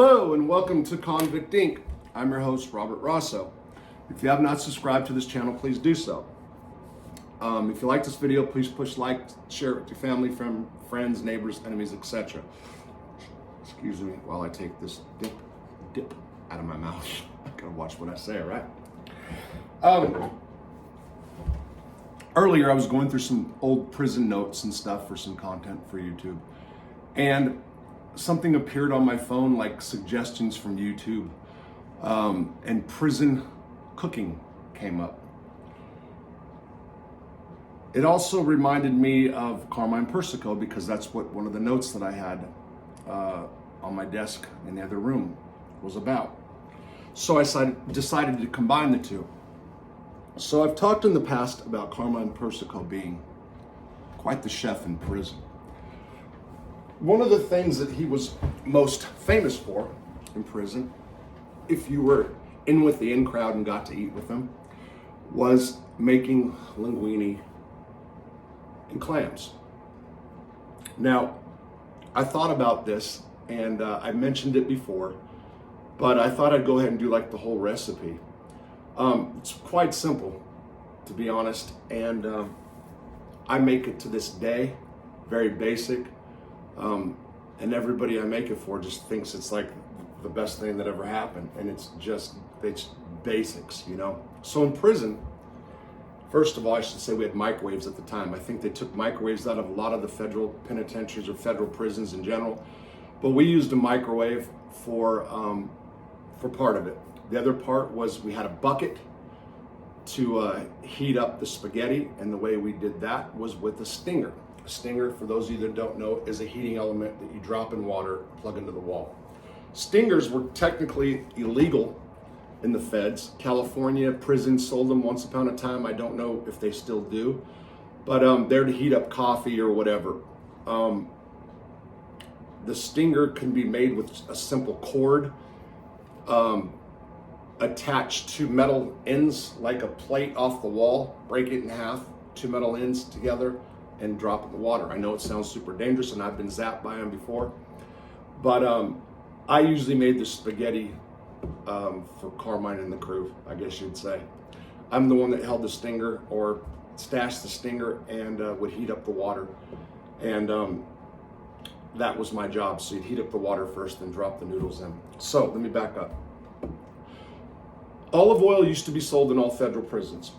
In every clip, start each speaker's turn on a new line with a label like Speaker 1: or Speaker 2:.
Speaker 1: Hello and welcome to Convict Inc. I'm your host, Robert Rosso. If you have not subscribed to this channel, please do so. If you like this video, please push like, share it with your family, friends, neighbors, enemies, etc. Excuse me while I take this dip out of my mouth. I gotta watch what I say, right? Earlier I was going through some old prison notes and stuff for some content for YouTube, and something appeared on my phone like suggestions from YouTube, and prison cooking came up. It also reminded me of Carmine Persico because that's what one of the notes that I had on my desk in the other room was about. So I decided to combine the two. So I've talked in the past about Carmine Persico being quite the chef in prison. One of the things that he was most famous for in prison, if you were in with the in crowd and got to eat with him, was making linguine and clams. Now, I thought about this, and I mentioned it before, but I thought I'd go ahead and do like the whole recipe. It's quite simple, to be honest, and I make it to this day, very basic. And everybody I make it for just thinks it's like the best thing that ever happened. And it's basics, you know? So in prison, first of all, I should say we had microwaves at the time. I think they took microwaves out of a lot of the federal penitentiaries or federal prisons in general. But we used a microwave for part of it. The other part was we had a bucket to heat up the spaghetti. And the way we did that was with a stinger. A stinger, for those of you that don't know, is a heating element that you drop in water, plug into the wall. Stingers were technically illegal in the feds. California prison sold them once upon a time. I don't know if they still do, but they're to heat up coffee or whatever. The stinger can be made with a simple cord attached to metal ends, like a plate off the wall. Break it in half, two metal ends together, and drop it in the water. I know it sounds super dangerous, and I've been zapped by them before, but I usually made the spaghetti for Carmine and the crew, I guess you'd say. I'm the one that held the stinger or stashed the stinger and would heat up the water, and that was my job. So you'd heat up the water first, then drop the noodles in. So let me back up. Olive oil used to be sold in all federal prisons.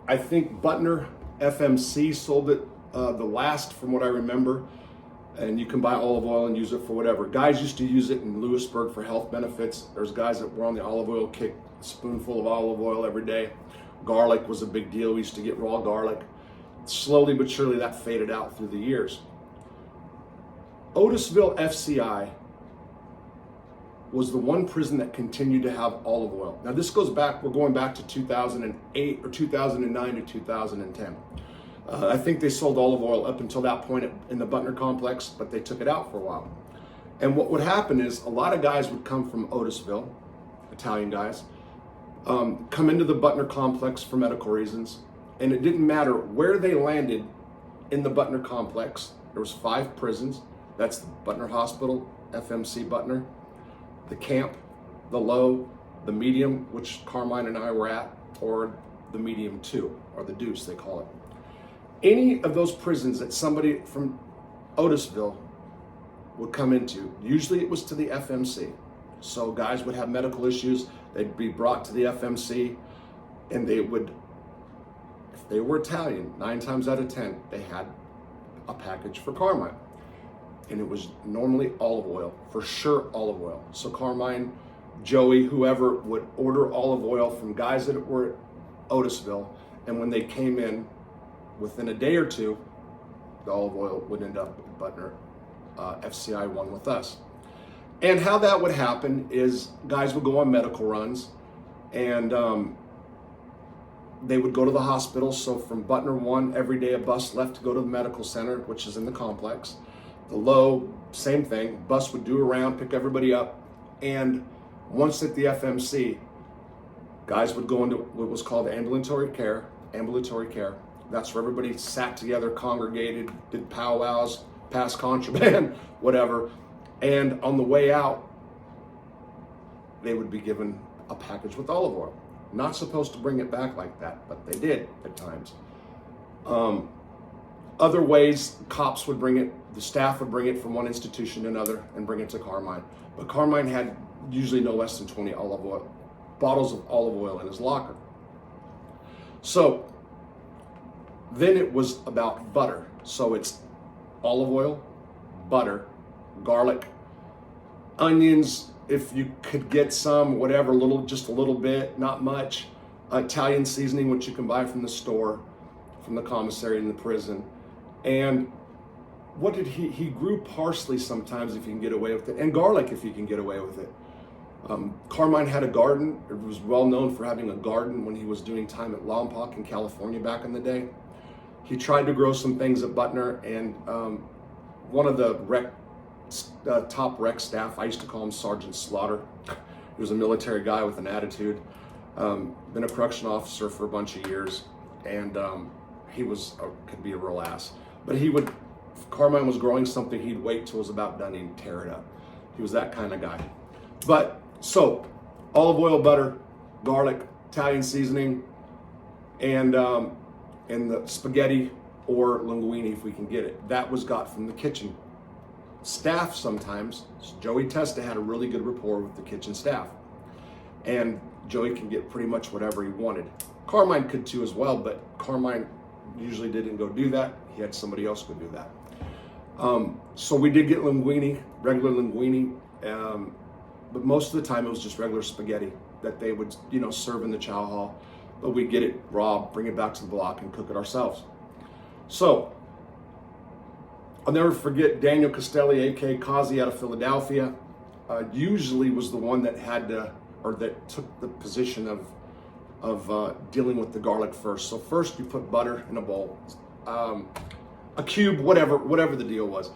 Speaker 1: I think Butner FMC sold it the last, from what I remember, and you can buy olive oil and use it for whatever. Guys used to use it in Lewisburg for health benefits. There's guys that were on the olive oil kick, a spoonful of olive oil every day. Garlic was a big deal. We used to get raw garlic. Slowly but surely that faded out through the years. Otisville FCI was the one prison that continued to have olive oil. Now this goes back, we're going back to 2008 or 2009 to 2010. I think they sold olive oil up until that point in the Butner complex, but they took it out for a while. And what would happen is a lot of guys would come from Otisville, Italian guys, come into the Butner complex for medical reasons, and it didn't matter where they landed in the Butner complex. There was 5 prisons. That's the Butner Hospital, FMC Butner, the camp, the low, the medium, which Carmine and I were at, or the medium 2, or the deuce they call it. Any of those prisons that somebody from Otisville would come into, usually it was to the FMC. So guys would have medical issues, they'd be brought to the FMC, and they would, if they were Italian, 9 times out of 10, they had a package for Carmine. And it was normally olive oil, for sure olive oil. So Carmine, Joey, whoever would order olive oil from guys that were at Otisville, and when they came in, within a day or two, the olive oil would end up at Butner FCI 1 with us. And how that would happen is guys would go on medical runs, and they would go to the hospital. So from Butner 1, every day a bus left to go to the medical center, which is in the complex. The low, same thing. Bus would do around, pick everybody up, and once at the FMC, guys would go into what was called ambulatory care. That's where everybody sat together, congregated, did powwows, passed contraband, whatever. And on the way out, they would be given a package with olive oil. Not supposed to bring it back like that, but they did at times. Other ways, cops would bring it, the staff would bring it from one institution to another and bring it to Carmine. But Carmine had usually no less than 20 bottles of olive oil in his locker. So then it was about butter. So it's olive oil, butter, garlic, onions, if you could get some, whatever, just a little bit, not much. Italian seasoning, which you can buy from the store, from the commissary in the prison. And what did he grew parsley sometimes if you can get away with it, and garlic if you can get away with it. Carmine had a garden. It was well known for having a garden when he was doing time at Lompoc in California back in the day. He tried to grow some things at Butner, and one of the top rec staff, I used to call him Sergeant Slaughter. He was a military guy with an attitude. Been a correction officer for a bunch of years, and he could be a real ass. But if Carmine was growing something, he'd wait till it was about done and he'd tear it up. He was that kind of guy. But so olive oil, butter, garlic, Italian seasoning, and the spaghetti or linguine if we can get it. That was got from the kitchen staff sometimes. Joey Testa had a really good rapport with the kitchen staff, and Joey can get pretty much whatever he wanted. Carmine could too as well, but Carmine usually didn't go do that. He had somebody else go do that. So we did get linguine, regular linguine, but most of the time it was just regular spaghetti that they would, serve in the chow hall. But we'd get it raw, bring it back to the block, and cook it ourselves. So I'll never forget Daniel Castelli, a.k.a. Kazi out of Philadelphia, usually was the one that that took the position of dealing with the garlic first. So first you put butter in a bowl, a cube, whatever the deal was,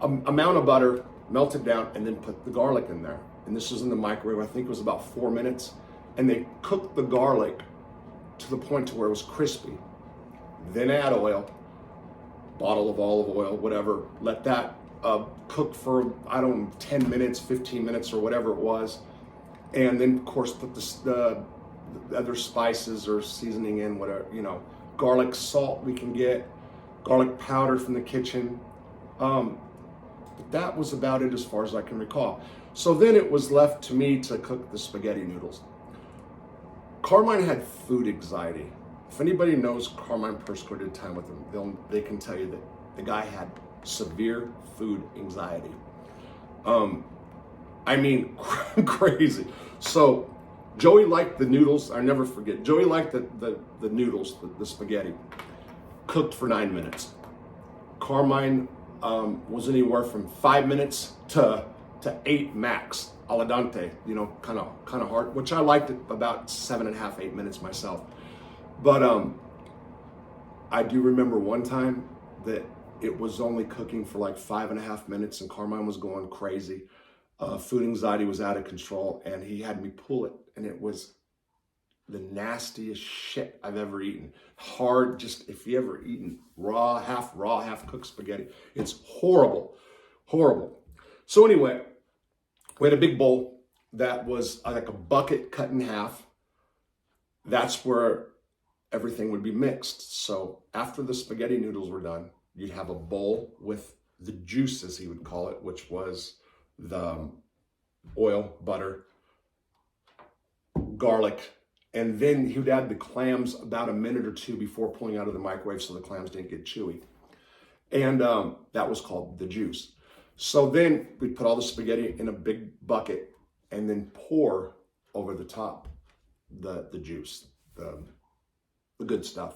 Speaker 1: amount of butter, melt it down, and then put the garlic in there. And this was in the microwave. I think it was about 4 minutes. And they cooked the garlic to the point to where it was crispy. Then add oil, bottle of olive oil, whatever. Let that cook for, 10 minutes, 15 minutes, or whatever it was. And then, of course, put the other spices or seasoning in, whatever, garlic salt we can get, garlic powder from the kitchen. But that was about it as far as I can recall. So then it was left to me to cook the spaghetti noodles. Carmine had food anxiety. If anybody knows Carmine Persico, did time with him, they can tell you that the guy had severe food anxiety. Crazy. So Joey liked the noodles. I never forget. Joey liked the noodles, the spaghetti, cooked for 9 minutes. Carmine was anywhere from 5 minutes to 8 max, al dente, kind of hard, which I liked it about 7.5, 8 minutes myself. But I do remember one time that it was only cooking for like 5.5 minutes, and Carmine was going crazy. Food anxiety was out of control, and he had me pull it, and it was the nastiest shit I've ever eaten. Hard, just if you ever eaten raw, half cooked spaghetti, it's horrible, horrible. So anyway, we had a big bowl that was like a bucket cut in half. That's where everything would be mixed. So after the spaghetti noodles were done, you'd have a bowl with the juice, as he would call it, which was the oil, butter, garlic, and then he would add the clams about a minute or two before pulling out of the microwave so the clams didn't get chewy. And that was called the juice. So then we'd put all the spaghetti in a big bucket and then pour over the top the juice, the good stuff.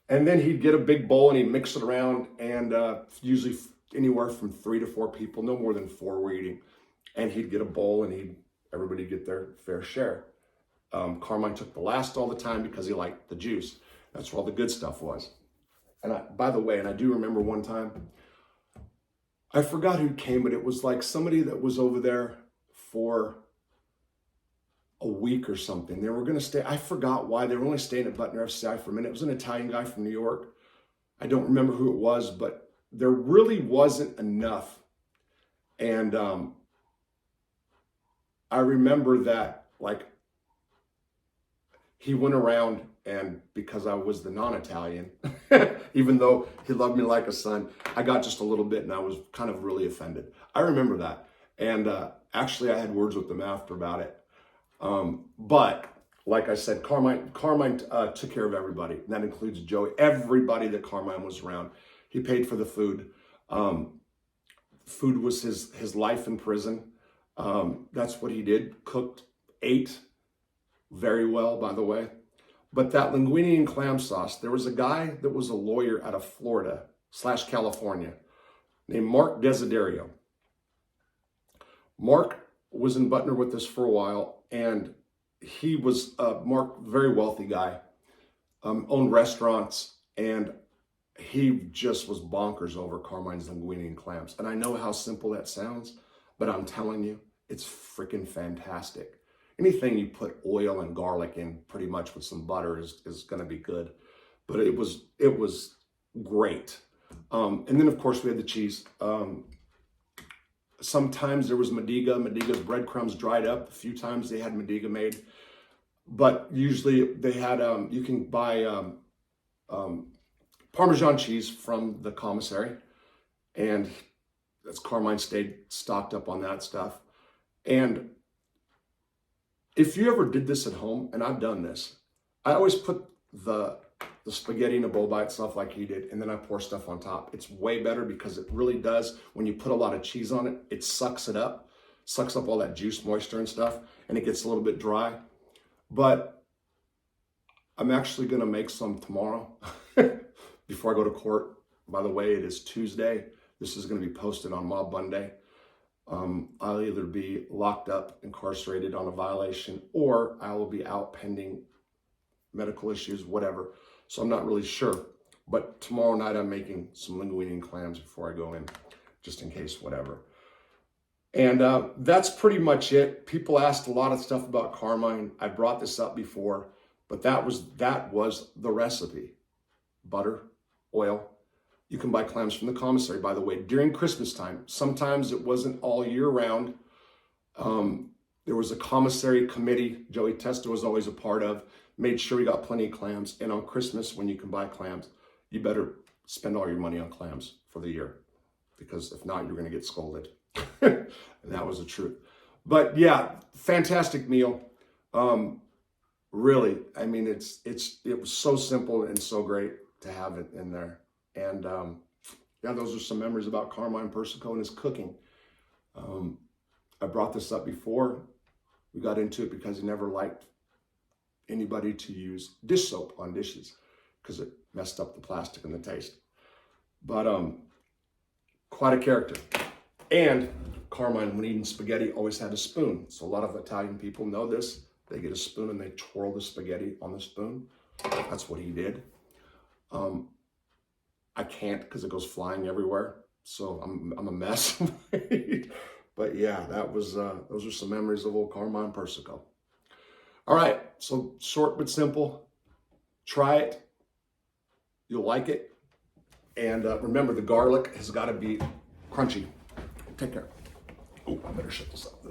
Speaker 1: And then he'd get a big bowl and he'd mix it around, and usually anywhere from 3 to 4 people, no more than 4 were eating. And he'd get a bowl and everybody get their fair share. Carmine took the last all the time because he liked the juice. That's where all the good stuff was. And by the way, I do remember one time, I forgot who came, but it was like somebody that was over there for a week or something. They were going to stay. I forgot why. They were only staying at Butner FCI for a minute. It was an Italian guy from New York. I don't remember who it was, but there really wasn't enough And I remember that, like, he went around, and because I was the non-Italian, even though he loved me like a son, I got just a little bit, and I was kind of really offended. I remember that. And actually, I had words with them after about it. But like I said, Carmine took care of everybody. And that includes Joey, everybody that Carmine was around. He paid for the food. Food was his life in prison. That's what he did. Cooked, ate very well, by the way. But that linguine and clam sauce, there was a guy that was a lawyer out of Florida / California named Mark Desiderio. Mark was in Butner with us for a while, and he was, Mark, very wealthy guy, owned restaurants, and he just was bonkers over Carmine's linguine and clams. And I know how simple that sounds, but I'm telling you, it's freaking fantastic. Anything you put oil and garlic in, pretty much with some butter, is going to be good. But it was great. And then of course we had the cheese. Sometimes there was Mediga's breadcrumbs dried up. A few times they had Mediga made, but usually they had. You can buy Parmesan cheese from the commissary, and that's Carmine stayed stocked up on that stuff. And if you ever did this at home, and I've done this, I always put the spaghetti in a bowl by itself like he did, and then I pour stuff on top. It's way better because it really does, when you put a lot of cheese on it, it sucks up all that juice, moisture and stuff, and it gets a little bit dry. But I'm actually gonna make some tomorrow before I go to court. By the way, it is Tuesday. This is gonna be posted on Mob Monday. I'll either be locked up, incarcerated on a violation, or I will be out pending medical issues, whatever. So I'm not really sure. But tomorrow night I'm making some linguine and clams before I go in, just in case, whatever. And that's pretty much it. People asked a lot of stuff about Carmine. I brought this up before, but that was the recipe. Butter, oil. You can buy clams from the commissary, by the way, during Christmas time. Sometimes it wasn't all year round. There was a commissary committee Joey Testa was always a part of, made sure we got plenty of clams. And on Christmas, when you can buy clams, you better spend all your money on clams for the year, because if not, you're going to get scolded. And that was the truth. But yeah, fantastic meal. Really, I mean, it was so simple and so great to have it in there. And yeah, those are some memories about Carmine Persico and his cooking. I brought this up before. We got into it because he never liked anybody to use dish soap on dishes because it messed up the plastic and the taste. But quite a character. And Carmine, when eating spaghetti, always had a spoon. So a lot of Italian people know this. They get a spoon and they twirl the spaghetti on the spoon. That's what he did. I can't because it goes flying everywhere. So I'm a mess. But yeah, those are some memories of old Carmine Persico. All right, so short but simple. Try it. You'll like it. And remember, the garlic has got to be crunchy. Take care. Oh, I better shut this up.